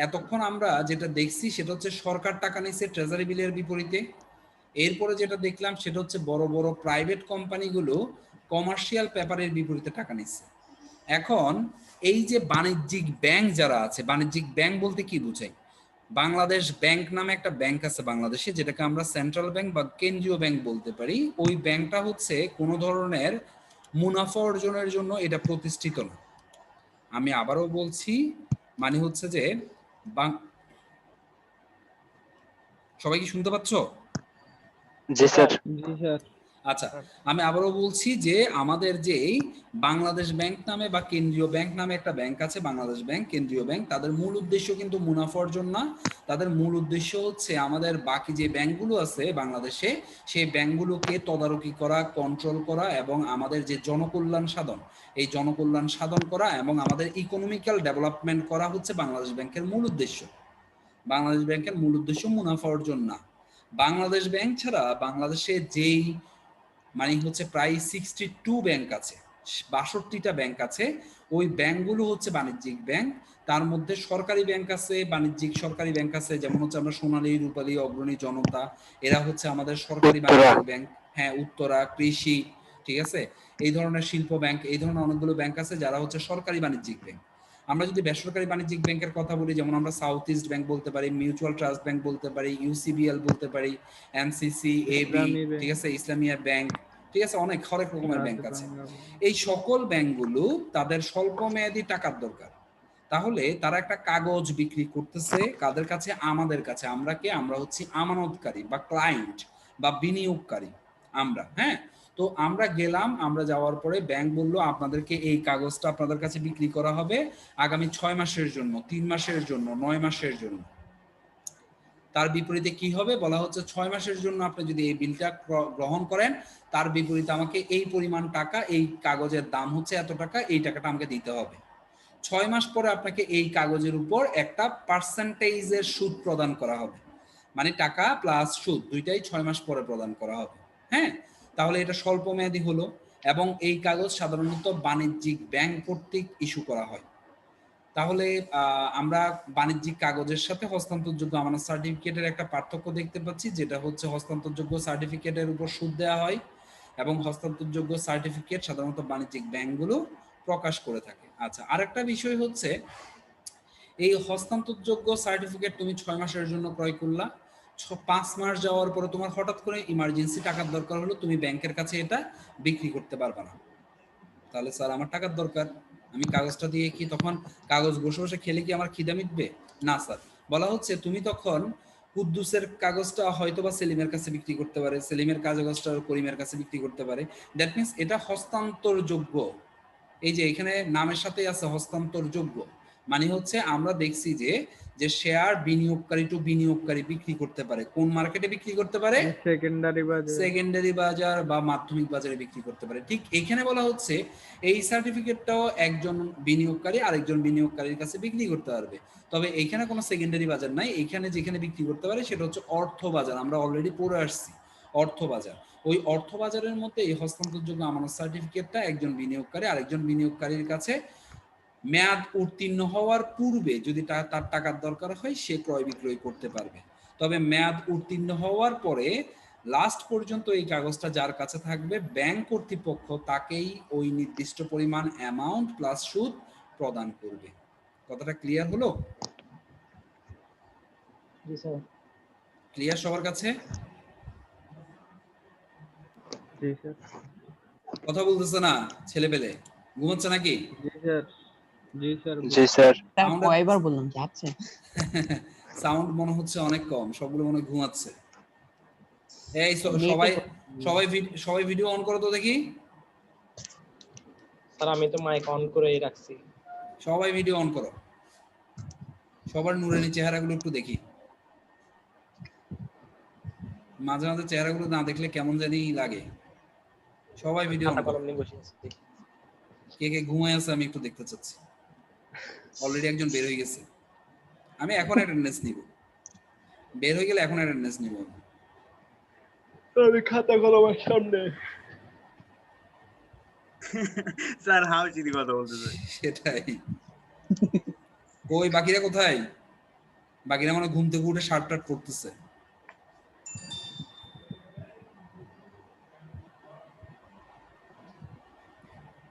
এতক্ষণ আমরা যেটা দেখছি সেটা হচ্ছে সরকার টাকা নিচ্ছে ট্রেজারি বিলের বিপরীতে। এরপরে যেটা দেখলাম সেটা হচ্ছে বড় বড় প্রাইভেট কোম্পানিগুলো কমার্শিয়াল পেপারের বিপরীতে টাকা নিচ্ছে। এখন এই যে বাণিজ্যিক ব্যাংক যারা আছে, বাণিজ্যিক ব্যাংক বলতে কি বোঝায়? বাংলাদেশ ব্যাংক নামে একটা ব্যাংক আছে বাংলাদেশে, যেটাকে আমরা সেন্ট্রাল ব্যাংক বা কেন্দ্রীয় ব্যাংক বলতে পারি। ওই ব্যাংকটা হচ্ছে কোনো ধরনের মুনাফা অর্জনের জন্য এটা প্রতিষ্ঠিত না। আমি আবারও বলছি, মানে হচ্ছে যে সবাই কি শুনতে পাচ্ছ? জি স্যার। জি স্যার। আচ্ছা, আমি আবারও বলছি যে আমাদের যে বাংলাদেশ ব্যাংক নামে বা কেন্দ্রীয় ব্যাংক নামে একটা ব্যাংক আছে, বাংলাদেশ ব্যাংক, কেন্দ্রীয় ব্যাংক, তাদের মূল উদ্দেশ্য কিন্তু মুনাফা অর্জন না। তাদের মূল উদ্দেশ্য হচ্ছে আমাদের বাকি যে ব্যাংকগুলো আছে বাংলাদেশে, সেই ব্যাংকগুলোকে তদারকি করা, কন্ট্রোল করা এবং আমাদের যে জনকল্যাণ সাধন, এই জনকল্যাণ সাধন করা এবং আমাদের ইকোনমিক্যাল ডেভেলপমেন্ট করা হচ্ছে বাংলাদেশ ব্যাংকের মূল উদ্দেশ্য। বাংলাদেশ ব্যাংকের মূল উদ্দেশ্য মুনাফা অর্জন না। বাংলাদেশ ব্যাংক ছাড়া বাংলাদেশে যেই মানে হচ্ছে প্রায় 62 ব্যাংক আছে, 62টা ব্যাংক আছে, ওই ব্যাংকগুলো হচ্ছে বাণিজ্যিক ব্যাংক। তার মধ্যে সরকারি ব্যাংক আছে, বাণিজ্যিক সরকারি ব্যাংক আছে, যেমন হচ্ছে আমরা সোনালী, রূপালী, অগ্রণী, জনতা, এরা হচ্ছে আমাদের সরকারি বাণিজ্যিক ব্যাংক। হ্যাঁ, উত্তরা, কৃষি, ঠিক আছে, এই ধরনের শিল্প ব্যাংক, এই ধরনের অনেকগুলো ব্যাংক আছে যারা হচ্ছে সরকারি বাণিজ্যিক ব্যাংক। আমরা যদি বেসরকারি বাণিজ্যিক ব্যাংকের কথা বলি, যেমন আমরা সাউথ ইস্ট ব্যাংক বলতে পারি, মিউচুয়াল ট্রাস্ট ব্যাংক বলতে পারি, ইউসিবিএল বলতে পারি, এমসিসি, এবি, ঠিক আছে, ইসলামিয়া ব্যাংক, ঠিক আছে, অনেক হরেক রকমের ব্যাংক আছে। এই সকল ব্যাংকগুলো তাদের স্বল্প মেয়াদী টাকার দরকার, তাহলে তারা একটা কাগজ বিক্রি করতেছে কাদের কাছে? আমাদের কাছে। আমরা কে? আমরা হচ্ছি আমানতকারী বা ক্লায়েন্ট বা বিনিয়োগকারী আমরা। হ্যাঁ, তো আমরা গেলাম, আমরা যাওয়ার পরে ব্যাংক বললো আপনাদেরকে এই কাগজটা আপনাদের কাছে বিক্রি করা হবে আগামী 6 মাসের জন্য, 3 মাসের জন্য, 9 মাসের জন্য। তার বিপরীতে কি হবে বলা হচ্ছে, 6 মাসের জন্য আপনি যদি এই বিলটা গ্রহণ করেন, তার বিপরীতে আমাকে এই পরিমাণ টাকা, এই কাগজের দাম হচ্ছে এত টাকা, এই টাকাটা আমাকে দিতে হবে। 6 মাস পরে আপনাকে এই কাগজের উপর একটা পার্সেন্টেজের সুদ প্রদান করা হবে, মানে টাকা প্লাস সুদ দুইটাই 6 মাস পরে প্রদান করা হবে। হ্যাঁ, তাহলে এটা স্বল্প মেয়াদী হলো এবং এই কাগজ সাধারণত বাণিজ্যিক ব্যাংক কর্তৃক ইস্যু করা হয়। তাহলে আমরা বাণিজ্যিক কাগজের সাথে হস্তান্তরযোগ্য আমানত সার্টিফিকেটের একটা পার্থক্য দেখতে পাচ্ছি, যেটা হচ্ছে হস্তান্তরযোগ্য সার্টিফিকেটের উপর সুদ দেওয়া হয় এবং হস্তান্তরযোগ্য সার্টিফিকেট সাধারণত বাণিজ্যিক ব্যাংকগুলো প্রকাশ করে থাকে। আচ্ছা, আরেকটা বিষয় হচ্ছে এই হস্তান্তরযোগ্য সার্টিফিকেট তুমি 6 মাসের জন্য ক্রয় করলা, 5 মাস যাওয়ার পরে তোমার হঠাৎ করে ইমার্জেন্সি টাকার দরকার হলো, তুমি ব্যাংকের কাছে এটা বিক্রি করতে পারবে না। তাহলে স্যার আমার টাকার দরকার, আমি কাগজটা দিয়ে কি তখন কাগজ বসে বসে খেলে কি আমার খিদা মিটবে? না স্যার, বলা হচ্ছে তুমি তখন কুদ্দুসের কাগজটা হয়তো বা সেলিমের কাছে বিক্রি করতে পারে, সেলিমের কাগজটা করিমের কাছে বিক্রি করতে পারে। দ্যাট মিনস এটা হস্তান্তরযোগ্য। এই যে এখানে নামের সাথে আছে হস্তান্তরযোগ্য, মানে হচ্ছে আমরা দেখছি যে যে শেয়ার বিনিয়োগকারী টু বিনিয়োগকারী বিক্রি করতে পারে। কোন মার্কেটে বিক্রি করতে পারে? সেকেন্ডারি বাজার। সেকেন্ডারি বাজার বা মাধ্যমিক বাজারে বিক্রি করতে পারে। ঠিক এখানে বলা হচ্ছে এই সার্টিফিকেটটাও একজন বিনিয়োগকারী আরেকজন বিনিয়োগকারীর কাছে বিক্রি করতে পারবে। তবে এখানে কোনো সেকেন্ডারি বাজার নাই, এখানে যেখানে বিক্রি করতে পারে সেটা হচ্ছে অর্থ বাজার। আমরা অলরেডি পড়ে আসছি অর্থ বাজার। ওই অর্থ বাজারের মধ্যে এই হস্তান্তরযোগ্য আমানত সার্টিফিকেটটা একজন বিনিয়োগকারী আরেকজন বিনিয়োগকারীর কাছে মেয়াদ উত্তীর্ণ হওয়ার পূর্বে যদি তার টাকার দরকার হয় সে ক্রয় বিক্রয় করতে পারবে। তবে মেয়াদ উত্তীর্ণ হওয়ার পরে লাস্ট পর্যন্ত এই কাগজটা যার কাছে থাকবে ব্যাংক কর্তৃপক্ষ তাকেই ওই নির্দিষ্ট পরিমাণ অ্যামাউন্ট প্লাস সুদ প্রদান করবে। কথাটা ক্লিয়ার হলো? জি স্যার। ক্লিয়ার সবার কাছে? জি স্যার। কথা বলতেছে না ছেলে পেলে, ঘুমাচ্ছে নাকি? জি স্যার। জি স্যার। জি স্যার। কয়বার বললাম যাচ্ছে? সাউন্ড মনে হচ্ছে অনেক কম, সবগুলো মনে ঘুমাচ্ছে। এই সবাই সবাই সবাই ভিডিও অন করো তো দেখি। স্যার আমি তো মাইক অন করেই রাখছি। সবাই ভিডিও অন করো, সবার নুরানি চেহারাগুলো একটু দেখি। মাঝে মাঝে চেহারাগুলো না দেখলে কেমন জানি লাগে। সবাই ভিডিও অন করো। কে কে ঘুমায় আছে আমি একটু দেখতে চাচ্ছি। অলরেডি একজন বের হয়ে গেছে, আমি এখন অ্যাটেন্ডেন্স নিব। বের হয়ে গেলে এখন অ্যাটেন্ডেন্স নিব। আমি খাতা কলমের সামনে। স্যার হাউ চিদি কথা বলতেছে। সেটাই। ওই বাকিরা কোথায়? বাকিরা মানে ঘুম থেকে উঠে শার্ট টার্ট পরতেছে।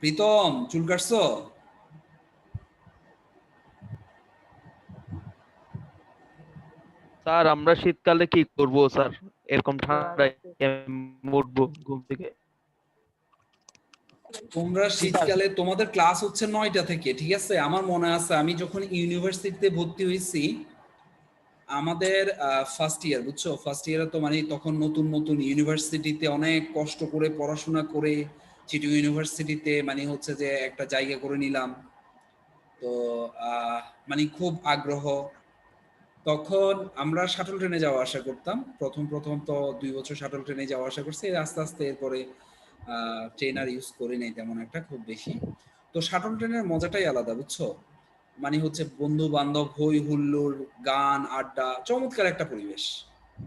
প্রীতম চুল কাটছো? স্যার আমরা শীতকালে কি করব স্যার? এরকম ঠান্ডায় উঠবো ঘুম থেকে? তোমরা শীতকালে তোমাদের ক্লাস হচ্ছে 9টা থেকে, ঠিক আছে? আমার মনে আছে আমি যখন ইউনিভার্সিটিতে ভর্তি হয়েছি, আমাদের ফার্স্ট ইয়ার, বুঝছো, ফার্স্ট ইয়ারে তো মানে তখন নতুন নতুন ইউনিভার্সিটিতে অনেক কষ্ট করে পড়াশোনা করে চিটু ইউনিভার্সিটিতে মানে হচ্ছে যে একটা জায়গা করে নিলাম। তো মানে খুব আগ্রহ। তখন আমরা শাটল ট্রেনে যাওয়া আসা করতাম। প্রথম তো 2 বছর শাটল ট্রেনে যাওয়া আসা করছি, আস্তে আস্তে এরপরে ট্রেন আর ইউজ করি নাই তেমন একটা খুব বেশি। তো শাটল ট্রেনের মজাটাই আলাদা, বুঝছো, মানে হচ্ছে বন্ধু বান্ধব, হই হুল্লোড়, গান, আড্ডা, চমৎকার একটা পরিবেশ।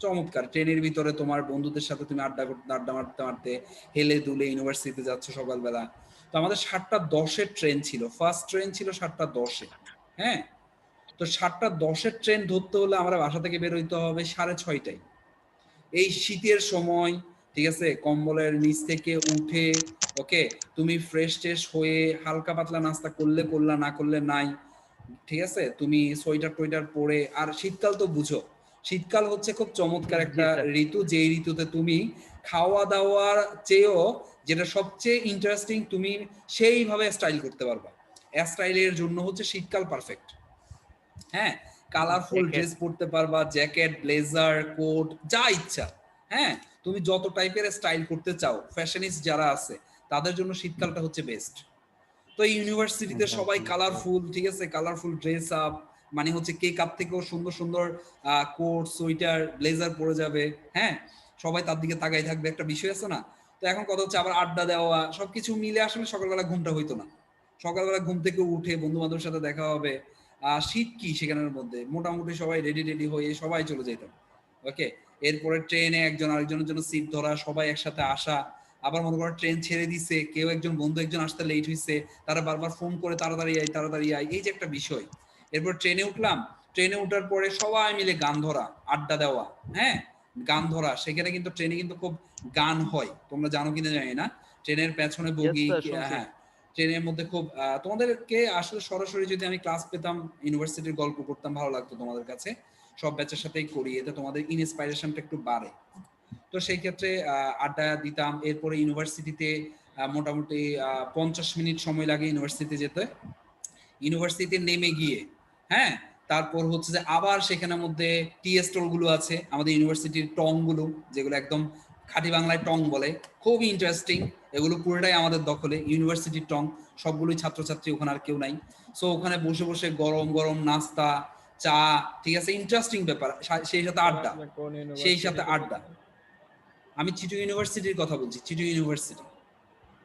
চমৎকার। ট্রেনের ভিতরে তোমার বন্ধুদের সাথে তুমি আড্ডা মারতে মারতে হেলে দুলে ইউনিভার্সিটিতে যাচ্ছ সকালবেলা। তো আমাদের 7:10 ট্রেন ছিল, ফার্স্ট ট্রেন ছিল 7:10। হ্যাঁ, তো 7:10 ট্রেন ধরতে হলে আমরা বাসা থেকে বের হইতে হবে 6:30টায়। এই শীতের সময়, ঠিক আছে, কম্বলের নিচ থেকে উঠে ওকে তুমি ফ্রেশ ট্রেশ হয়ে হালকা পাতলা নাস্তা করলে করলা, না করলে নাই, ঠিক আছে, তুমি সোয়েটার টোয়েটার পরে। আর শীতকাল তো বুঝো, শীতকাল হচ্ছে খুব চমৎকার একটা ঋতু, যে ঋতুতে তুমি খাওয়া দাওয়ার চেয়েও যেটা সবচেয়ে ইন্টারেস্টিং, তুমি সেইভাবে স্টাইল করতে পারবা। স্টাইলের জন্য হচ্ছে শীতকাল পারফেক্ট। হ্যাঁ, কালারফুল ড্রেস পরতে পারবা, জ্যাকেট, ব্লেজার, কোট, যা ইচ্ছা। হ্যাঁ, তুমি যত টাইপের স্টাইল করতে চাও, ফ্যাশনিস্ট যারা আছে তাদের জন্য শীতকালটা হচ্ছে বেস্ট। তো ইউনিভার্সিটিতে সবাই কালারফুল, ঠিক আছে, কালারফুল ড্রেস আপ, মানে হচ্ছে কেক আপ থেকেও সুন্দর সুন্দর কোট, সোয়েটার, ব্লেজার পরে যাবে। হ্যাঁ, সবাই তার দিকে তাকাই থাকবে, একটা বিষয় আছে না? তো এখন কথা হচ্ছে আবার আড্ডা দেওয়া, সবকিছু মিলে আসলে সকালবেলা ঘুমটা হইতো না। সকালবেলা ঘুম থেকে উঠে বন্ধু বান্ধবের সাথে দেখা হবে, শীত কি সেখানের মধ্যে মোটামুটি সবাই রেডি হয়ে সবাই চলে যেতাম। ওকে, এরপরে ট্রেনে একজন আরেকজনের জন্য সিট ধরা, সবাই একসাথে আসা। আবার মনে করো ট্রেন ছেড়ে দিছে, কেউ একজন বন্ধু একজন আসতে লেট হয়েছে, তারা বারবার ফোন করে তাড়াতাড়ি আয়, এই যে একটা বিষয়। এরপর ট্রেনে উঠলাম, ট্রেনে ওঠার পরে সবাই মিলে গান ধরা, আড্ডা দেওয়া। হ্যাঁ, গান ধরা, সেখানে কিন্তু ট্রেনে কিন্তু খুব গান হয়, তোমরা জানো কিনা জানি না। ট্রেনের পেছনে বগি, হ্যাঁ, ট্রেনের মধ্যে খুব তোমাদেরকে আসলে সরাসরি যদি আমি ক্লাস পেতাম, ইউনিভার্সিটির গল্প করতাম, ভালো লাগতো তোমাদের কাছে। সব ব্যাচের সাথেই করি, এতে তোমাদের ইনস্পাইরেশনটা একটু বাড়ে। তো সেই ক্ষেত্রে আড্ডা দিতাম। এরপরে ইউনিভার্সিটিতে মোটামুটি 50 মিনিট সময় লাগে ইউনিভার্সিটিতে যেতে। ইউনিভার্সিটিতে নেমে গিয়ে হ্যাঁ, তারপর হচ্ছে যে আবার সেখানের মধ্যে টি স্টল গুলো আছে, আমাদের ইউনিভার্সিটির টং গুলো, যেগুলো একদম খাঁটি বাংলায় টং বলে, খুবই ইন্টারেস্টিং। এগুলো পুরোটাই আমাদের দখলে, ইউনিভার্সিটির টং, সবগুলোই ছাত্রছাত্রী, ওখানে আর কেউ নাই। সো ওখানে বসে বসে গরম গরম নাস্তা, চা, ঠিক আছে, ইন্টারেস্টিং ব্যাপার। সেই সাথে আড্ডা, সেই সাথে আড্ডা। আমি চিটু ইউনিভার্সিটির কথা বলছি, চিটু ইউনিভার্সিটি।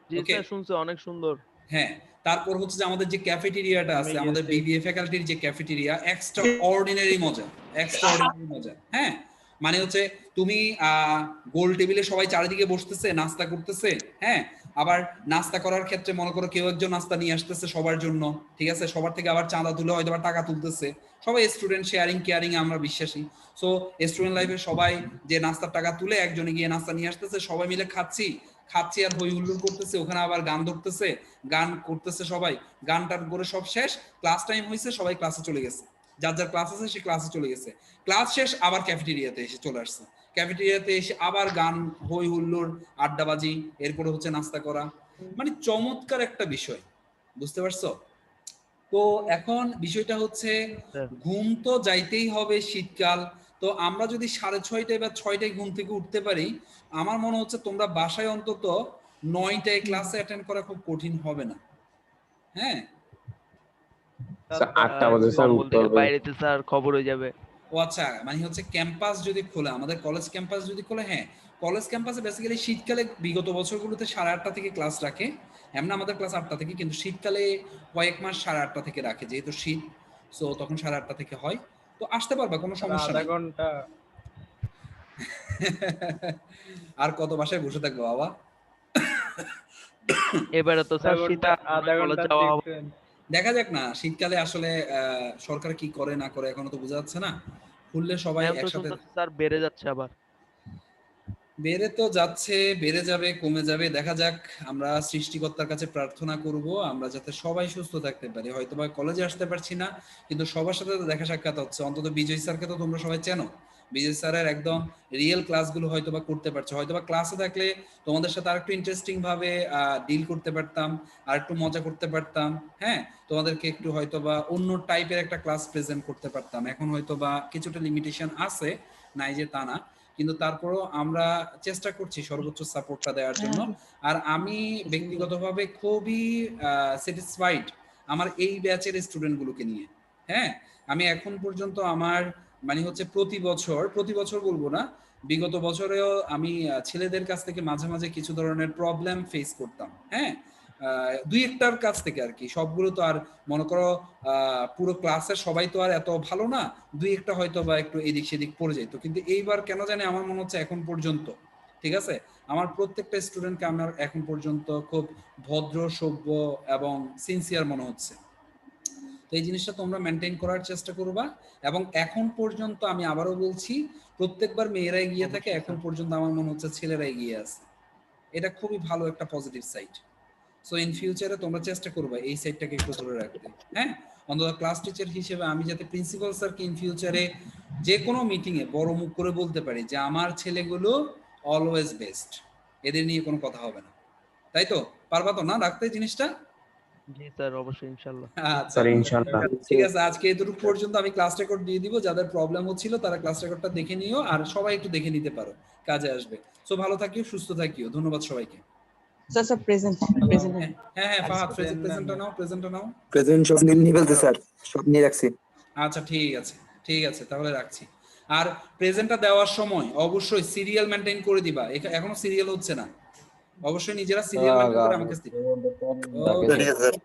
জি ওকে, স্যার, শুনছি অনেক সুন্দর। হ্যাঁ, তারপর হচ্ছে যে আমাদের যে ক্যাফেটেরিয়াটা আছে, আমাদের বিবিএ ফ্যাকাল্টির যে ক্যাফেটেরিয়া, এক্সট্রা অর্ডিনারি মজা, এক্সট্রা অর্ডিনারি মজা। হ্যাঁ, মানে হচ্ছে তুমি গোল টেবিলে সবাই চারিদিকে বসতেছে, নাস্তা করতেছে। হ্যাঁ, আবার নাস্তা করার ক্ষেত্রে মনে করো কেউ একজন নাস্তা নিয়ে আসতেছে সবার জন্য, ঠিক আছে, সবার থেকে আবার চাঁদা তুলে হয়তো বা টাকা তুলতেছে। সবাই স্টুডেন্ট, শেয়ারিং কেয়ারিং আমরা বিশ্বাসী। সো স্টুডেন্ট লাইফে সবাই যে নাস্তার টাকা তুলে একজনে গিয়ে নাস্তা নিয়ে আসতেছে, সবাই মিলে খাচ্ছি আর হই হুল্লোড় করতেছে, ওখানে আবার গান ধরতেছে, গান করতেছে সবাই, গানটার করে সব শেষ, ক্লাস টাইম হয়েছে, সবাই ক্লাসে চলে গেছে, যার যার ক্লাস আছে সে ক্লাসে চলে গেছে। ক্লাস শেষ, আবার ক্যাফেটেরিয়াতে এসে চলে আসছে, ক্যাফেটেরিয়াতে এসে আবার গান, হই হুল্লোড়, আড্ডাবাজি, এরপরে হচ্ছে নাস্তা করা। মানে চমৎকার একটা বিষয়, বুঝতে পারছো? তো এখন বিষয়টা হচ্ছে ঘুম তো যাইতেই হবে, শীতকাল। তো আমরা যদি 6:30টায় বা 6টায় ঘুম থেকে উঠতে পারি, আমার মনে হচ্ছে তোমরা বাসায় অন্তত 9টায় ক্লাসে অ্যাটেন্ড করা খুব কঠিন হবে না। হ্যাঁ, 8টা বাজে স্যার উঠতে হবে। বাইরেতে স্যার খবর হয়ে যাবে। ও আচ্ছা, মানে হচ্ছে ক্যাম্পাস যদি খোলে, আমাদের কলেজ ক্যাম্পাস যদি খোলে, হ্যাঁ, কলেজ ক্যাম্পাসে বেসিক্যালি শীতকালে বিগত বছরগুলোতে 8:30 থেকে ক্লাস রাখে। এমন আমাদের ক্লাস 8টা থেকে, কিন্তু শীতকালে কয়েক মাস 8:30 থেকে রাখে, যেহেতু শীত, সো তখন 8:30 থেকে হয়। তো আসতে পারবা, কোনো সমস্যা আধা নেই। ঘন্টা আর কত বাসায় বসে থাকবো বাবা? এবারে তো স্যার শীতে আধা ঘন্টা যাওয়া হবে। দেখা যাক না, শীতকালে আসলে সরকার কি করে না করে এখনো তো বোঝা যাচ্ছে না। খুললে সবাই এখন তো একসাথে। শুনতেছি স্যার বেড়ে যাচ্ছে আবার। বেড়ে তো যাচ্ছে, বেড়ে যাবে, কমে যাবে, দেখা যাক। আমরা সৃষ্টিকর্তার কাছে প্রার্থনা করব আমরা যাতে সবাই সুস্থ থাকতে পারি। হয়তো বা কলেজে আসতে পারছি না, কিন্তু সবার সাথে তো দেখা সাক্ষাৎ হচ্ছে। অন্তত বিজয় স্যারকে তো তোমরা সবাই চেনো, বিজয় স্যারের একদম রিয়েল ক্লাসগুলো হয়তো বা করতে পারছো। হয়তো বা ক্লাসে থাকলে তোমাদের সাথে আর একটু ইন্টারেস্টিং ভাবে ডিল করতে পারতাম, আর একটু মজা করতে পারতাম। হ্যাঁ, তোমাদেরকে একটু হয়তো বা অন্য টাইপের একটা ক্লাস প্রেজেন্ট করতে পারতাম। এখন হয়তো বা কিছুটা লিমিটেশন আছে, নাই যে তা না, কিন্তু তারপরেও আমরা চেষ্টা করছি সর্বোচ্চ সাপোর্টটা দেওয়ার জন্য। আর আমি ব্যক্তিগতভাবে খুবই স্যাটিসফাইড আমার এই ব্যাচের স্টুডেন্টগুলোকে নিয়ে। হ্যাঁ, আমি এখন পর্যন্ত আমার মানে হচ্ছে প্রতি বছর বলবো না, বিগত বছরেও আমি ছেলেদের কাছ থেকে মাঝে মাঝে কিছু ধরনের প্রবলেম ফেস করতাম। হ্যাঁ, দুই একটার কাছ থেকে আর কি, সবগুলো তো আর মনে করো পুরো ক্লাসের সবাই তো আর এত ভালো না, দুই একটা হয়তো বা একটু এদিক সেদিক পড়ে যেত। কিন্তু এইবার কেন জানি আমার মনে হচ্ছে এখন পর্যন্ত, ঠিক আছে, আমার প্রত্যেকটা স্টুডেন্টকে আমার এখন পর্যন্ত খুব ভদ্র, সভ্য এবং সিনসিয়ার মনে হচ্ছে। তো এই জিনিসটা তোমরা মেনটেন করার চেষ্টা করবা। এবং এখন পর্যন্ত আমি আবারও বলছি, প্রত্যেকবার মেয়েরা এগিয়ে থাকে, এখন পর্যন্ত আমার মনে হচ্ছে ছেলেরা এগিয়ে আছে। এটা খুবই ভালো একটা পজিটিভ সাইড। সো ইন ফিউচারে তোমরা চেষ্টা করবে এই সাইডটাকে একটু ধরে রাখতে। হ্যাঁ, অন্তত ক্লাস টিচার হিসেবে আমি যাতে প্রিন্সিপাল স্যারকে ইন ফিউচারে যে কোনো মিটিংয়ে বড় মুখ করে বলতে পারি যে আমার ছেলেগুলো অলওয়েজ বেস্ট, এদের নিয়ে কোনো কথা হবে না। তাই তো পারবা তো না রাখতে জিনিসটা? জি স্যার, অবশ্যই ইনশাআল্লাহ। আচ্ছা, স্যার ইনশাআল্লাহ। ঠিক আছে, আজকে এতটুকু পর্যন্ত আমি ক্লাস রেকর্ড দিয়ে দিব। যাদের প্রবলেম হচ্ছিল তারা ক্লাস রেকর্ডটা দেখে নিও, আর সবাই একটু দেখে নিতে পারো, কাজে আসবে। সো ভালো থাকিও, সুস্থ থাকিও, ধন্যবাদ সবাইকে। স্যার প্রেজেন্ট হ্যাঁ ফাহাদ, প্রেজেন্টটা নাও। প্রেজেন্ট সব নিয়ে ফেলতে স্যার, সব নিয়ে রাখছি। আচ্ছা, ঠিক আছে, তাহলে রাখছি। আর প্রেজেন্টটা দেওয়ার সময় অবশ্যই সিরিয়াল মেনটেন করে দিবা, এখনো সিরিয়াল হচ্ছে না, অবশ্যই নিজেরা সিরিয়াল মেনটেন করে আমাকে দিবা। ঠিক আছে স্যার।